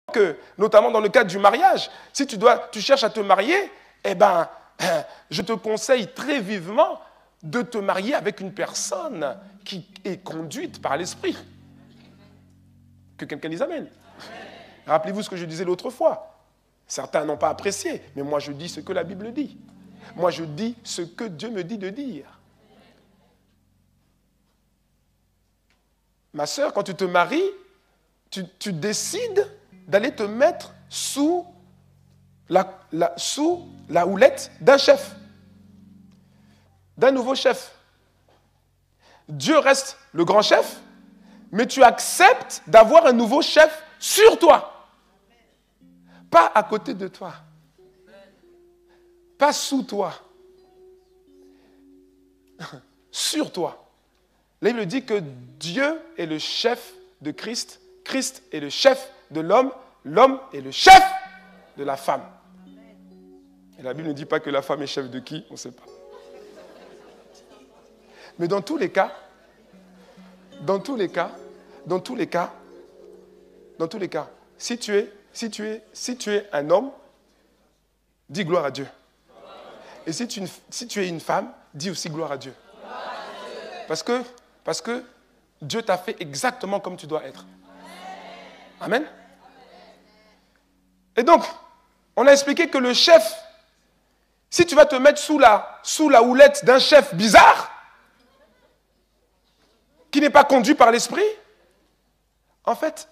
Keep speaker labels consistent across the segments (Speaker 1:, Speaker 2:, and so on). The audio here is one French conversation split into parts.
Speaker 1: que, notamment dans le cadre du mariage, si tu cherches à te marier, eh ben, je te conseille très vivement de te marier avec une personne qui est conduite par l'esprit. Que quelqu'un dise amen. Rappelez-vous ce que je disais l'autre fois. Certains n'ont pas apprécié, mais moi je dis ce que la Bible dit. Moi je dis ce que Dieu me dit de dire. Ma sœur, quand tu te maries, tu décides d'aller te mettre sous la houlette d'un chef, d'un nouveau chef. Dieu reste le grand chef, mais tu acceptes d'avoir un nouveau chef sur toi. Pas à côté de toi. Pas sous toi. Sur toi. La Bible dit que Dieu est le chef de Christ, Christ est le chef de l'homme, l'homme est le chef de la femme. Et la Bible ne dit pas que la femme est chef de qui, on ne sait pas. Mais dans tous les cas, si tu es un homme, dis gloire à Dieu. Et si tu es une femme, dis aussi gloire à Dieu. Parce que Dieu t'a fait exactement comme tu dois être. Amen. Et donc, on a expliqué que le chef, si tu vas te mettre sous la houlette d'un chef bizarre, qui n'est pas conduit par l'esprit, en fait,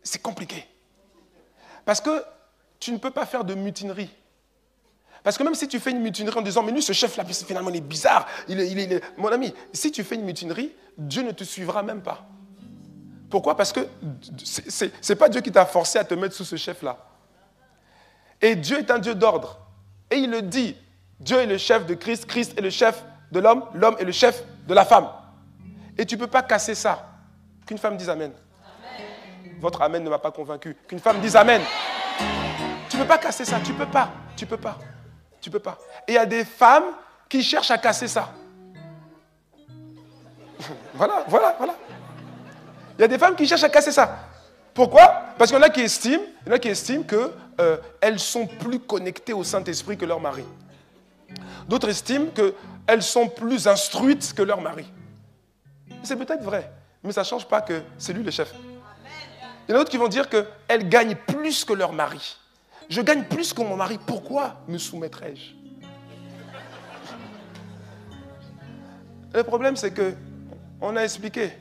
Speaker 1: c'est compliqué. Parce que tu ne peux pas faire de mutinerie. Parce que même si tu fais une mutinerie en disant, mais lui, ce chef-là, finalement, il est bizarre, mon ami, si tu fais une mutinerie, Dieu ne te suivra même pas. Pourquoi? Parce que ce n'est pas Dieu qui t'a forcé à te mettre sous ce chef-là. Et Dieu est un Dieu d'ordre. Et il le dit, Dieu est le chef de Christ, Christ est le chef de l'homme, l'homme est le chef de la femme. Et tu ne peux pas casser ça. Qu'une femme dise amen. Amen. Votre amen ne m'a pas convaincu. Qu'une femme dise amen. Tu ne peux pas casser ça, tu ne peux pas. Tu peux pas. Tu peux pas. Et il y a des femmes qui cherchent à casser ça. Voilà. Il y a des femmes qui cherchent à casser ça. Pourquoi? Parce qu'il y en a qui estiment qu'elles sont plus connectées au Saint-Esprit que leur mari. D'autres estiment qu'elles sont plus instruites que leur mari. C'est peut-être vrai, mais ça ne change pas que c'est lui le chef. Il y en a d'autres qui vont dire qu'elles gagnent plus que leur mari. Je gagne plus que mon mari, pourquoi me soumettrais-je? Le problème, c'est qu'on a expliqué.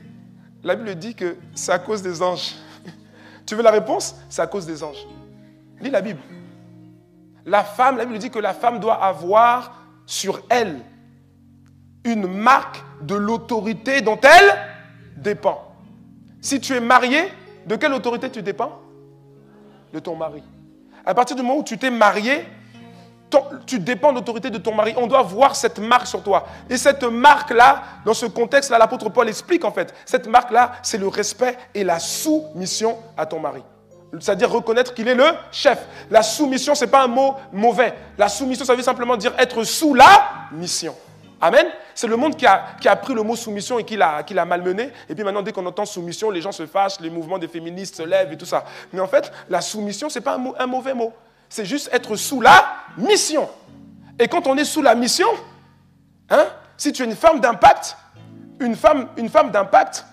Speaker 1: La Bible dit que c'est à cause des anges. Tu veux la réponse? C'est à cause des anges. Lis la Bible. La Bible dit que la femme doit avoir sur elle une marque de l'autorité dont elle dépend. Si tu es marié, de quelle autorité tu dépends? De ton mari. À partir du moment où tu t'es marié, tu dépends de l'autorité de ton mari. On doit voir cette marque sur toi. Et cette marque-là, dans ce contexte-là, l'apôtre Paul explique en fait. Cette marque-là, c'est le respect et la soumission à ton mari. C'est-à-dire reconnaître qu'il est le chef. La soumission, ce n'est pas un mot mauvais. La soumission, ça veut simplement dire être sous la mission. Amen. C'est le monde qui a pris le mot soumission et qui l'a malmené. Et puis maintenant, dès qu'on entend soumission, les gens se fâchent, les mouvements des féministes se lèvent et tout ça. Mais en fait, la soumission, ce n'est pas un mauvais mot. C'est juste être sous la mission. Et quand on est sous la mission, si tu es une femme d'impact, une femme d'impact,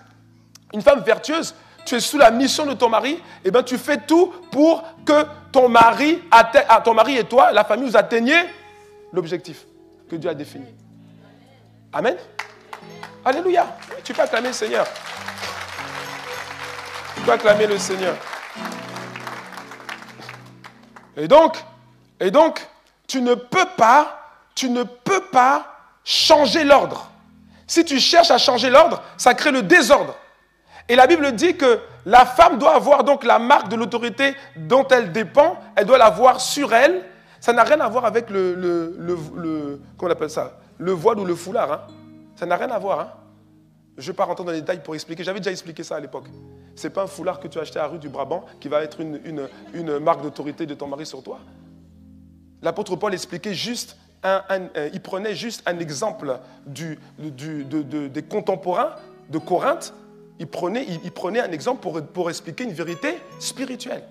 Speaker 1: une femme vertueuse, tu es sous la mission de ton mari, et bien tu fais tout pour que ton mari et toi, la famille, vous atteigniez l'objectif que Dieu a défini. Amen. Alléluia. Tu peux acclamer le Seigneur. Tu peux acclamer le Seigneur. Et donc, tu ne peux pas changer l'ordre. Si tu cherches à changer l'ordre, ça crée le désordre. Et la Bible dit que la femme doit avoir donc la marque de l'autorité dont elle dépend, elle doit l'avoir sur elle. Ça n'a rien à voir avec comment on appelle ça? Le voile ou le foulard. Hein? Ça n'a rien à voir. Je ne vais pas rentrer dans les détails pour expliquer. J'avais déjà expliqué ça à l'époque. Ce n'est pas un foulard que tu as acheté à la rue du Brabant qui va être une marque d'autorité de ton mari sur toi. L'apôtre Paul expliquait juste, il prenait juste un exemple des contemporains de Corinthe il prenait un exemple pour expliquer une vérité spirituelle.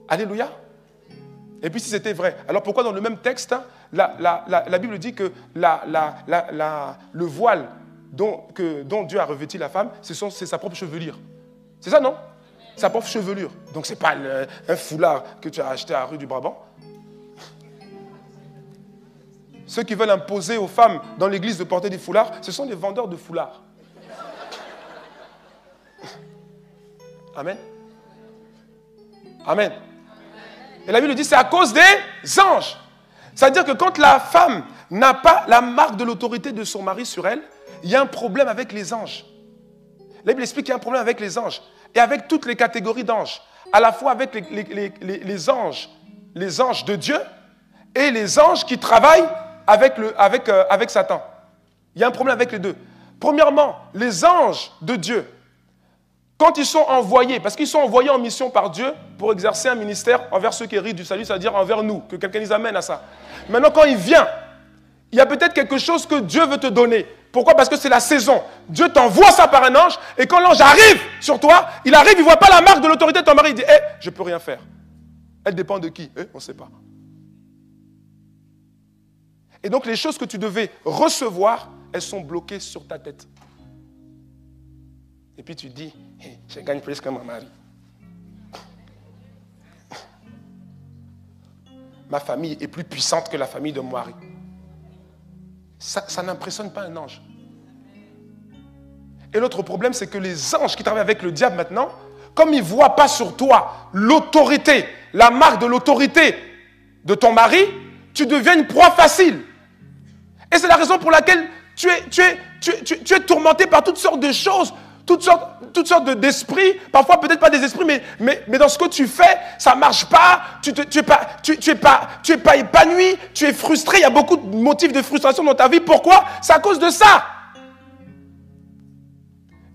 Speaker 1: Alléluia. Et puis si c'était vrai, alors pourquoi dans le même texte, hein, la Bible dit que le voile dont Dieu a revêti la femme, c'est sa propre chevelure. C'est ça, non? Sa propre chevelure. Donc ce n'est pas un foulard que tu as acheté à la rue du Brabant. Ceux qui veulent imposer aux femmes dans l'église de porter des foulards, ce sont des vendeurs de foulards. Amen. Amen. Et la Bible dit, c'est à cause des anges. C'est-à-dire que quand la femme n'a pas la marque de l'autorité de son mari sur elle, il y a un problème avec les anges. La Bible explique qu'il y a un problème avec les anges. Et avec toutes les catégories d'anges. À la fois avec les anges de Dieu et les anges qui travaillent avec Satan. Il y a un problème avec les deux. Premièrement, les anges de Dieu, quand ils sont envoyés, parce qu'ils sont envoyés en mission par Dieu pour exercer un ministère envers ceux qui héritent du salut, c'est-à-dire envers nous, que quelqu'un les amène à ça. Maintenant, quand il vient, il y a peut-être quelque chose que Dieu veut te donner. Pourquoi? Parce que c'est la saison. Dieu t'envoie ça par un ange, et quand l'ange arrive sur toi, il arrive, il ne voit pas la marque de l'autorité de ton mari, il dit, je ne peux rien faire. Elle dépend de qui? On ne sait pas. Et donc les choses que tu devais recevoir, elles sont bloquées sur ta tête. Et puis tu dis, je gagne plus que mon mari. Ma famille est plus puissante que la famille de mon mari. Ça n'impressionne pas un ange. Et l'autre problème, c'est que les anges qui travaillent avec le diable maintenant, comme ils ne voient pas sur toi l'autorité, la marque de l'autorité de ton mari, tu deviens une proie facile. Et c'est la raison pour laquelle tu es tourmenté par toutes sortes de choses, toutes sortes d'esprits, parfois peut-être pas des esprits, mais dans ce que tu fais, ça ne marche pas, tu es pas épanoui, tu es frustré, il y a beaucoup de motifs de frustration dans ta vie. Pourquoi? C'est à cause de ça.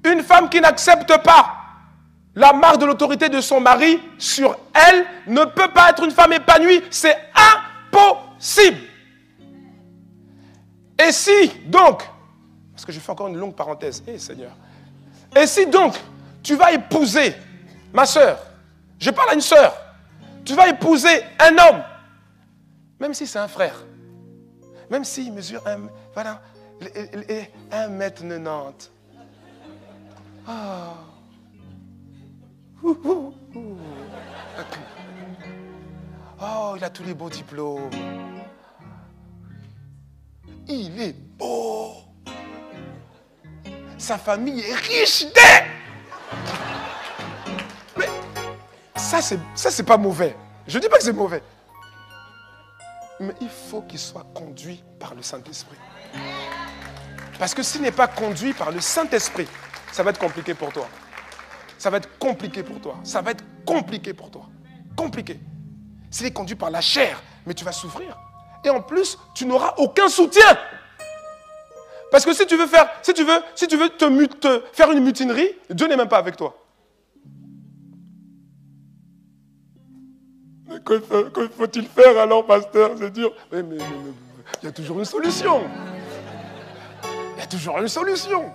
Speaker 1: Une femme qui n'accepte pas la marque de l'autorité de son mari sur elle ne peut pas être une femme épanouie, c'est impossible. Et si donc, parce que je fais encore une longue parenthèse, Seigneur, et si donc tu vas épouser ma soeur, je parle à une soeur, tu vas épouser un homme, même si c'est un frère, même s'il mesure 1m90. Oh, il a tous les beaux diplômes. Il est beau. Sa famille est riche Mais ça, c'est pas mauvais. Je ne dis pas que c'est mauvais. Mais il faut qu'il soit conduit par le Saint-Esprit. Parce que s'il n'est pas conduit par le Saint-Esprit, ça va être compliqué pour toi. Ça va être compliqué pour toi. Ça va être compliqué pour toi. Compliqué. S'il est conduit par la chair, mais tu vas souffrir. Et en plus, tu n'auras aucun soutien. Parce que si tu veux faire une mutinerie, Dieu n'est même pas avec toi. Mais que faut-il faire alors, pasteur? C'est dur. Mais il y a toujours une solution. Il y a toujours une solution.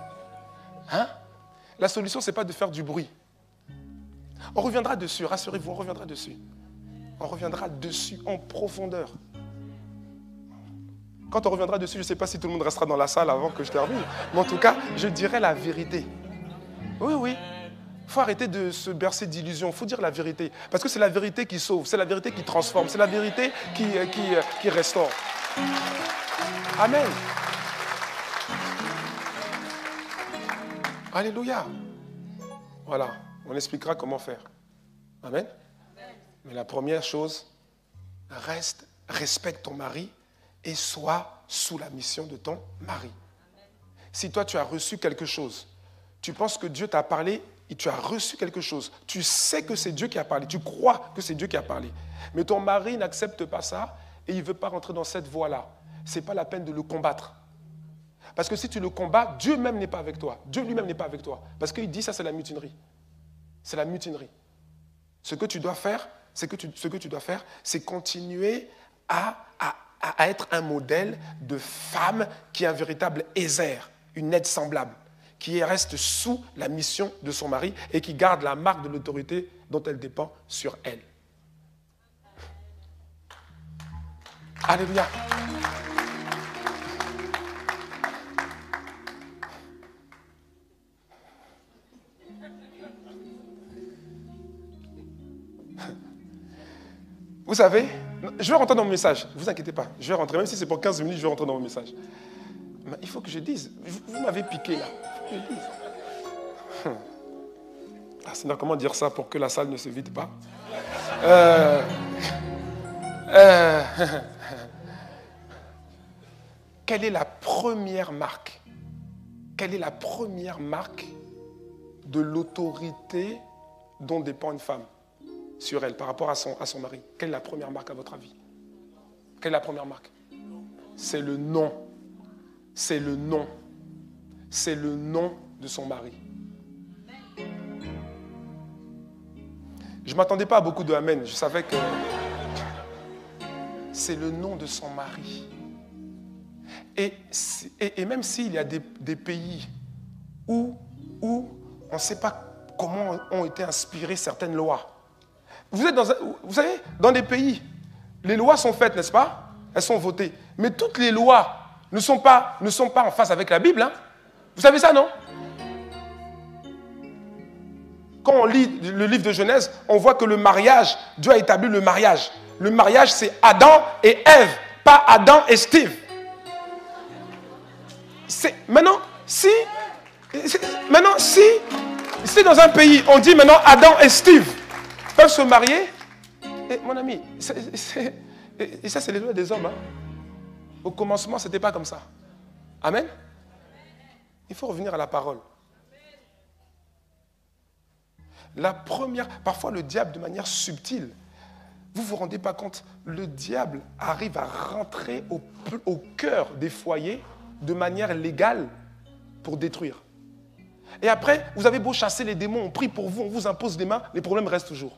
Speaker 1: Hein? La solution, ce n'est pas de faire du bruit. On reviendra dessus, rassurez-vous, on reviendra dessus. On reviendra dessus en profondeur. Quand on reviendra dessus, je ne sais pas si tout le monde restera dans la salle avant que je termine. Mais en tout cas, je dirai la vérité. Oui. Il faut arrêter de se bercer d'illusions. Il faut dire la vérité. Parce que c'est la vérité qui sauve. C'est la vérité qui transforme. C'est la vérité qui restaure. Amen. Alléluia. Voilà. On expliquera comment faire. Amen. Mais la première chose, respecte ton mari et sois sous la mission de ton mari. Si toi tu as reçu quelque chose, tu penses que Dieu t'a parlé et tu as reçu quelque chose, tu sais que c'est Dieu qui a parlé, tu crois que c'est Dieu qui a parlé, mais ton mari n'accepte pas ça et il ne veut pas rentrer dans cette voie-là, ce n'est pas la peine de le combattre. Parce que si tu le combats, Dieu même n'est pas avec toi. Dieu lui-même n'est pas avec toi. Parce qu'il dit ça, c'est la mutinerie. C'est la mutinerie. Ce que tu dois faire, c'est continuer à être un modèle de femme qui est un véritable Ézer, une aide semblable, qui reste sous la mission de son mari et qui garde la marque de l'autorité dont elle dépend sur elle. Alléluia. Vous savez, je vais rentrer dans mon message. Ne vous inquiétez pas, je vais rentrer. Même si c'est pour 15 minutes, je vais rentrer dans mon message. Mais il faut que je dise. Vous m'avez piqué là. Il faut que je dise. Ah, Seigneur, comment dire ça pour que la salle ne se vide pas? Quelle est la première marque? Quelle est la première marque de l'autorité dont dépend une femme sur elle par rapport à son mari? Quelle est la première marque à votre avis? Quelle est la première marque? C'est le nom. C'est le nom. C'est le nom de son mari. Je ne m'attendais pas à beaucoup de amen. Je savais que c'est le nom de son mari. Et même s'il y a des pays où on ne sait pas comment ont été inspirées certaines lois. Vous savez, dans des pays, les lois sont faites, n'est-ce pas? Elles sont votées. Mais toutes les lois ne sont pas en phase avec la Bible. Hein? Vous savez ça, non? Quand on lit le livre de Genèse, on voit que le mariage, Dieu a établi le mariage. Le mariage, c'est Adam et Ève, pas Adam et Steve. Maintenant, si dans un pays, on dit maintenant Adam et Steve peuvent se marier, et mon ami, et ça c'est les lois des hommes. Hein. Au commencement, ce n'était pas comme ça. Amen. Il faut revenir à la parole. La première, parfois le diable de manière subtile, vous ne vous rendez pas compte, le diable arrive à rentrer au cœur des foyers de manière légale pour détruire. Et après, vous avez beau chasser les démons, on prie pour vous, on vous impose des mains, les problèmes restent toujours.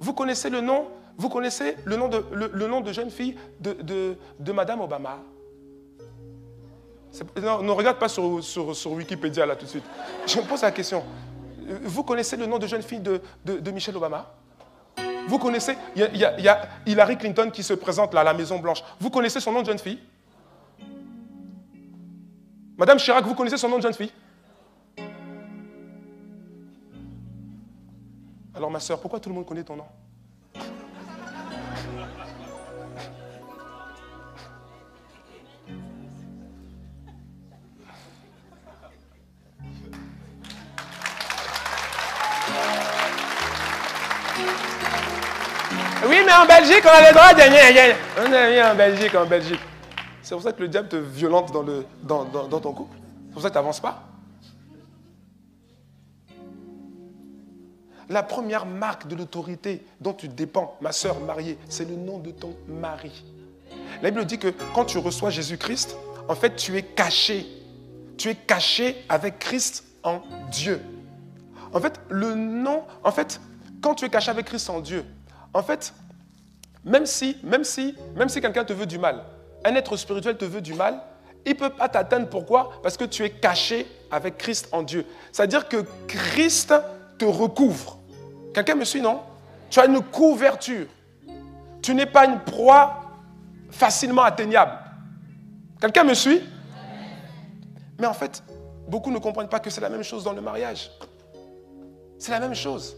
Speaker 1: Vous connaissez le nom de jeune fille de Madame Obama? Non, ne regarde pas sur Wikipédia là tout de suite. Je me pose la question. Vous connaissez le nom de jeune fille de Michelle Obama? Vous connaissez, il y a Hillary Clinton qui se présente là à la Maison Blanche. Vous connaissez son nom de jeune fille? Madame Chirac, vous connaissez son nom de jeune fille? Alors ma soeur, pourquoi tout le monde connaît ton nom? Oui, mais en Belgique, on a le droit de gagner. On est en Belgique. C'est pour ça que le diable te violente dans ton couple. C'est pour ça que tu n'avances pas. La première marque de l'autorité dont tu dépends, ma sœur mariée, c'est le nom de ton mari. La Bible dit que quand tu reçois Jésus-Christ, en fait, tu es caché. Tu es caché avec Christ en Dieu. En fait, le nom, quand tu es caché avec Christ en Dieu, en fait, même si quelqu'un te veut du mal, un être spirituel te veut du mal, il ne peut pas t'atteindre. Pourquoi? Parce que tu es caché avec Christ en Dieu. C'est-à-dire que Christ te recouvre. Quelqu'un me suit, non? Tu as une couverture. Tu n'es pas une proie facilement atteignable. Quelqu'un me suit? Mais en fait, beaucoup ne comprennent pas que c'est la même chose dans le mariage. C'est la même chose.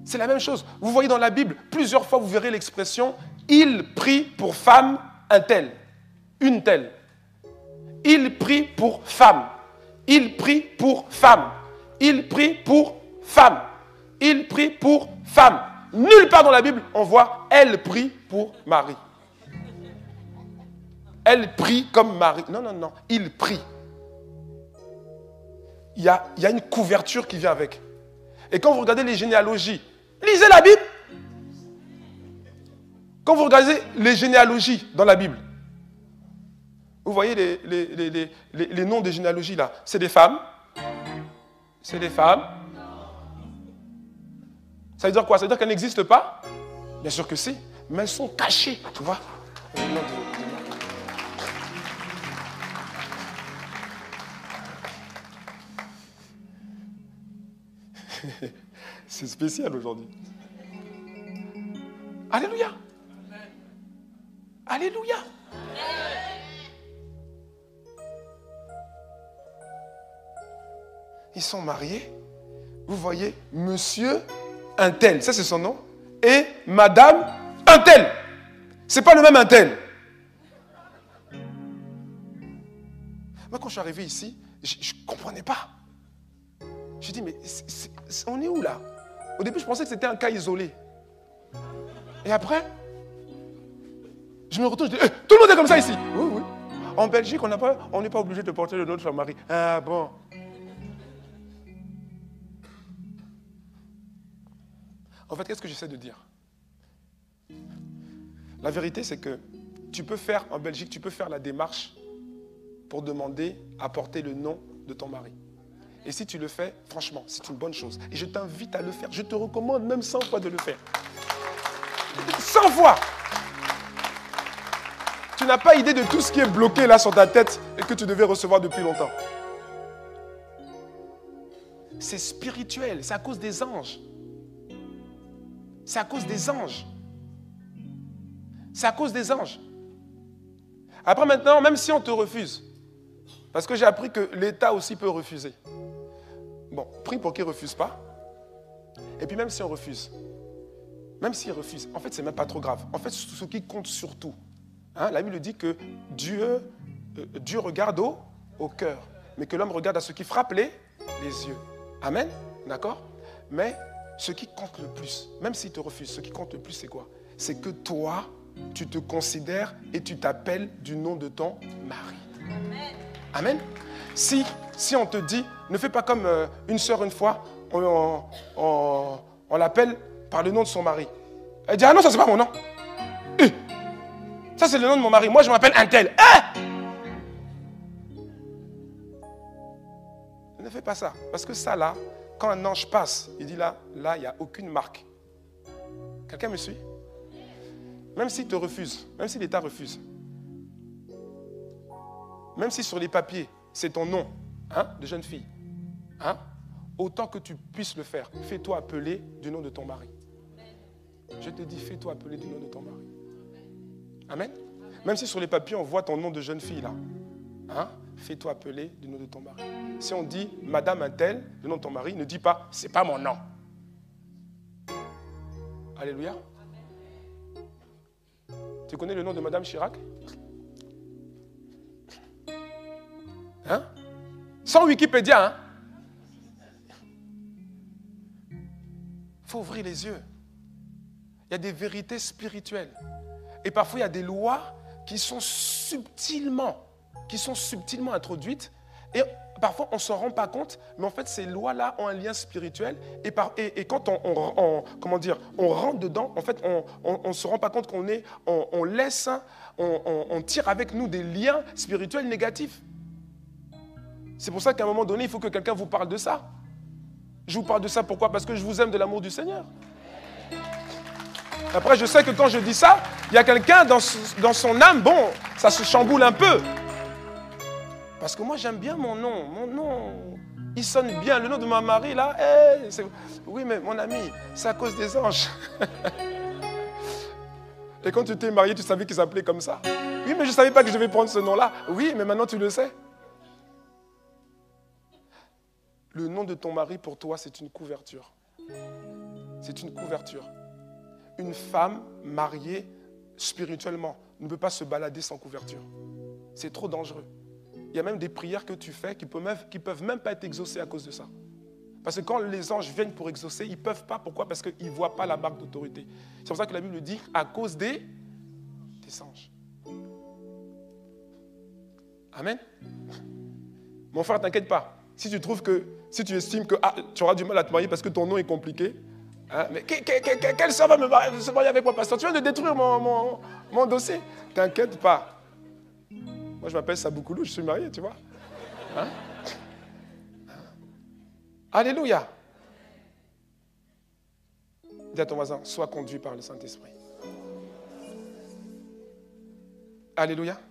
Speaker 1: C'est la même chose. Vous voyez dans la Bible, plusieurs fois vous verrez l'expression « il prie pour femme un tel, une telle ». Il prie pour femme. Il prie pour femme. Il prie pour femme. Il prie pour femme. Nulle part dans la Bible, on voit « elle prie pour mari ». Elle prie comme mari. Non, non, non. Il prie. Il y a une couverture qui vient avec. Et quand vous regardez les généalogies, lisez la Bible. Quand vous regardez les généalogies dans la Bible, vous voyez les noms des généalogies là. C'est des femmes. C'est des femmes. Ça veut dire quoi? Ça veut dire qu'elles n'existent pas? Bien sûr que si. Mais elles sont cachées, tu vois. Au nom de Marie. C'est spécial aujourd'hui. Alléluia. Alléluia. Ils sont mariés. Vous voyez, monsieur un tel, ça c'est son nom, et madame un tel. C'est pas le même un tel. Moi, quand je suis arrivé ici, je ne comprenais pas. Je dis, mais on est où là? Au début, je pensais que c'était un cas isolé. Et après, je me retourne, je dis, tout le monde est comme ça ici. Oui, oui. En Belgique, on n'est pas obligé de porter le nom de son mari. Ah bon. En fait, qu'est-ce que j'essaie de dire? La vérité, c'est que tu peux faire, en Belgique, tu peux faire la démarche pour demander à porter le nom de ton mari. Et si tu le fais, franchement, c'est une bonne chose. Et je t'invite à le faire. Je te recommande même 100 fois de le faire. 100 fois! Tu n'as pas idée de tout ce qui est bloqué là sur ta tête et que tu devais recevoir depuis longtemps. C'est spirituel, c'est à cause des anges. C'est à cause des anges. C'est à cause des anges. Après maintenant, même si on te refuse, parce que j'ai appris que l'État aussi peut refuser. Bon, prie pour qu'il ne refuse pas. Et puis même si on refuse, même s'il refuse, en fait, ce n'est même pas trop grave. En fait, ce qui compte surtout, la Bible dit que Dieu regarde au cœur, mais que l'homme regarde à ce qui frappe les yeux. Amen. D'accord? Mais ce qui compte le plus, même s'il te refuse, ce qui compte le plus, c'est quoi? C'est que toi, tu te considères et tu t'appelles du nom de ton mari. Amen. Amen. Si on te dit, ne fais pas comme une sœur une fois, on l'appelle par le nom de son mari. Elle dit, ah non, ça c'est pas mon nom. Ça c'est le nom de mon mari. Moi je m'appelle un tel. Ne fais pas ça. Parce que ça là, quand un ange passe, il dit là, il n'y a aucune marque. Quelqu'un me suit? Même s'il te refuse, même si l'État refuse, même si sur les papiers, c'est ton nom de jeune fille, autant que tu puisses le faire, fais-toi appeler du nom de ton mari. Je te dis, fais-toi appeler du nom de ton mari. Amen. Même si sur les papiers, on voit ton nom de jeune fille là, fais-toi appeler du nom de ton mari. Si on dit Madame un tel, le nom de ton mari, ne dis pas, c'est pas mon nom. Alléluia. Tu connais le nom de Madame Chirac? Sans Wikipédia, Il faut ouvrir les yeux. Il y a des vérités spirituelles. Et parfois, il y a des lois qui sont subtilement introduites. Et parfois, on ne s'en rend pas compte, mais en fait, ces lois-là ont un lien spirituel. Et quand on rentre dedans, en fait, on ne se rend pas compte on tire avec nous des liens spirituels négatifs. C'est pour ça qu'à un moment donné, il faut que quelqu'un vous parle de ça. Je vous parle de ça pourquoi? Parce que je vous aime de l'amour du Seigneur. Après, je sais que quand je dis ça, il y a quelqu'un dans son âme, bon, ça se chamboule un peu. Parce que moi, j'aime bien mon nom. Mon nom, il sonne bien. Le nom de ma Marie, là, oui, mais mon ami, c'est à cause des anges. Et quand tu t'es marié, tu savais qu'il s'appelait comme ça. Oui, mais je ne savais pas que je devais prendre ce nom-là. Oui, mais maintenant tu le sais. Le nom de ton mari, pour toi, c'est une couverture. C'est une couverture. Une femme mariée spirituellement ne peut pas se balader sans couverture. C'est trop dangereux. Il y a même des prières que tu fais qui ne peuvent même pas être exaucées à cause de ça. Parce que quand les anges viennent pour exaucer, ils ne peuvent pas. Pourquoi? Parce qu'ils ne voient pas la marque d'autorité. C'est pour ça que la Bible dit à cause des anges. Amen. Mon frère, t'inquiète pas. Si tu estimes que tu auras du mal à te marier parce que ton nom est compliqué, mais quelle sœur va se marier avec moi, pasteur? Tu viens de détruire mon dossier. T'inquiète pas. Moi, je m'appelle Saboukoulou, je suis marié, tu vois. Alléluia. Dis à ton voisin, sois conduit par le Saint-Esprit. Alléluia.